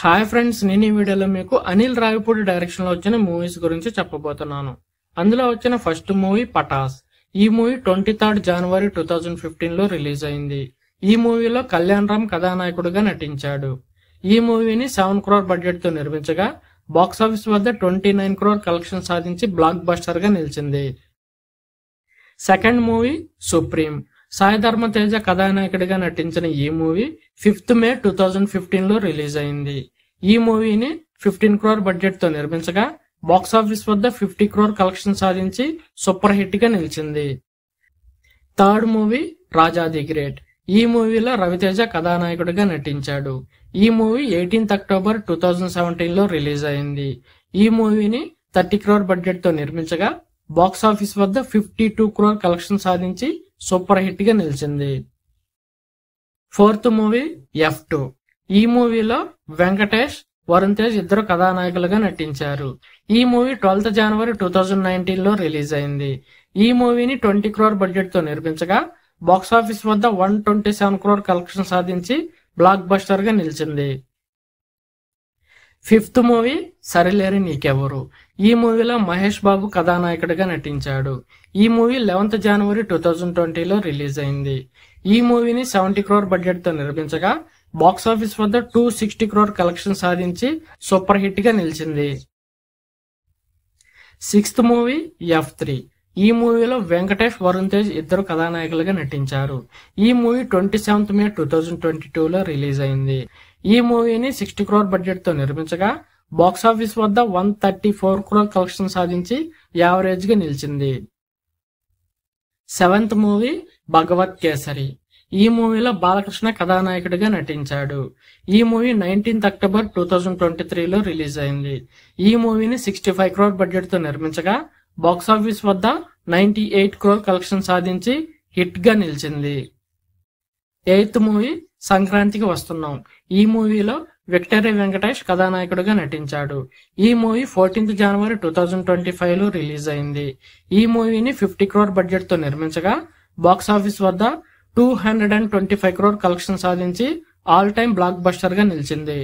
Hi friends, నేను ఈ వీడియోలో మీకు అనిల్ రావిపూడి డైరెక్షన్ లో వచ్చిన మూవీస్ గురించి చెప్పబోతున్నాను. అందులో వచ్చిన ఫస్ట్ మూవీ పటాస్. ఈ మూవీ 23 జనవరి 2015 లో రిలీజ్ అయింది. ఈ మూవీలో కళ్యాణ్ రామ్ కథానాయకుడిగా నటించాడు. ఈ మూవీని 7 crore బడ్జెట్ తో నిర్మించగా బాక్సాఫీస్ వద్ద 29 crore కలెక్షన్ సాధించి బ్లాక్ బస్టర్ గా నిలిచింది. Second movie supreme. సాయి ధర్మ తేజ కథానాయకుడిగా నటించిన ఈ మూవీ 5th May 2015 లో రిలీజ్ అయింది. ఈ మూవీని 15 crore బడ్జెట్ తో నిర్మించగా బాక్సాఫీస్ వద్ద 50 crore కలెక్షన్ సాధించి సూపర్ హిట్ గా నిలిచింది. Third movie Raja the great. ఈ మూవీలో రవితేజ కథానాయకుడిగా నటించాడు. ఈ మూవీ 18th October 2017 లో రిలీజ్ అయింది. ఈ మూవీని 30 crore బడ్జెట్ తో నిర్మించగా బాక్సాఫీస్ వద్ద 52 crore కలెక్షన్ సాధించి సూపర్ హిట్ గా నిలిచింది. Fourth movie F2. ఈ మూవీలో వెంకటేష్, వరుణ్ తేజ్ ఇద్దరు కథానాయకులుగా నటించారు. ఈ మూవీ 12th January 2019 లో రిలీజ్ అయింది. ఈ మూవీని 20 crore బడ్జెట్ తో నిర్మించగా బాక్సాఫీస్ వద్ద 127 crore కలెక్షన్ సాధించి బ్లాక్ బస్టర్ గా నిలిచింది. ఫిఫ్త్ మూవీ సరిలేరు నీకెవరు. ఈ మూవీలో మహేష్ బాబు కథానాయకుడిగా నటించాడు. ఈ మూవీ 11th January 2020 లో రిలీజ్ అయింది. ఈ మూవీని 70 crore బడ్జెట్ తో నిర్మించగా బాక్సాఫీస్ వద్ద 260 crore కలెక్షన్ సాధించి సూపర్ హిట్ గా నిలిచింది. Sixth movie F3. ఈ మూవీలో వెంకటేష్, వరుణ్ తేజ్ ఇద్దరు కథానాయకులుగా నటించారు. ఈ మూవీ 27th May 2022 లో రిలీజ్ అయింది. ఈ మూవీని 60 crore బడ్జెట్ తో నిర్మించగా బాక్సాఫీస్ వద్ద 134 crore కలెక్షన్ సాధించి యావరేజ్ గా నిలిచింది. సెవెంత్ మూవీ భగవత్ కేసరి. ఈ మూవీలో బాలకృష్ణ కథానాయకుడిగా నటించాడు. ఈ మూవీ 19th October 2023 లో రిలీజ్ అయింది. ఈ మూవీని 65 crore బడ్జెట్ తో నిర్మించగా బాక్సాఫీస్ వద్ద 98 crore కలెక్షన్ సాధించి హిట్ గా నిలిచింది. ఎయిత్ మూవీ సంక్రాంతికి వస్తున్నాం. ఈ మూవీలో విక్టరీ వెంకటేష్ కథానాయకుడిగా నటించాడు. ఈ మూవీ 14th January 2025 లో రిలీజ్ అయింది. ఈ మూవీని 50 crore బడ్జెట్ తో నిర్మించగా బాక్సాఫీస్ వద్ద 225 crore కలెక్షన్ సాధించి ఆల్ టైమ్ బ్లాక్ బస్టర్ గా నిలిచింది.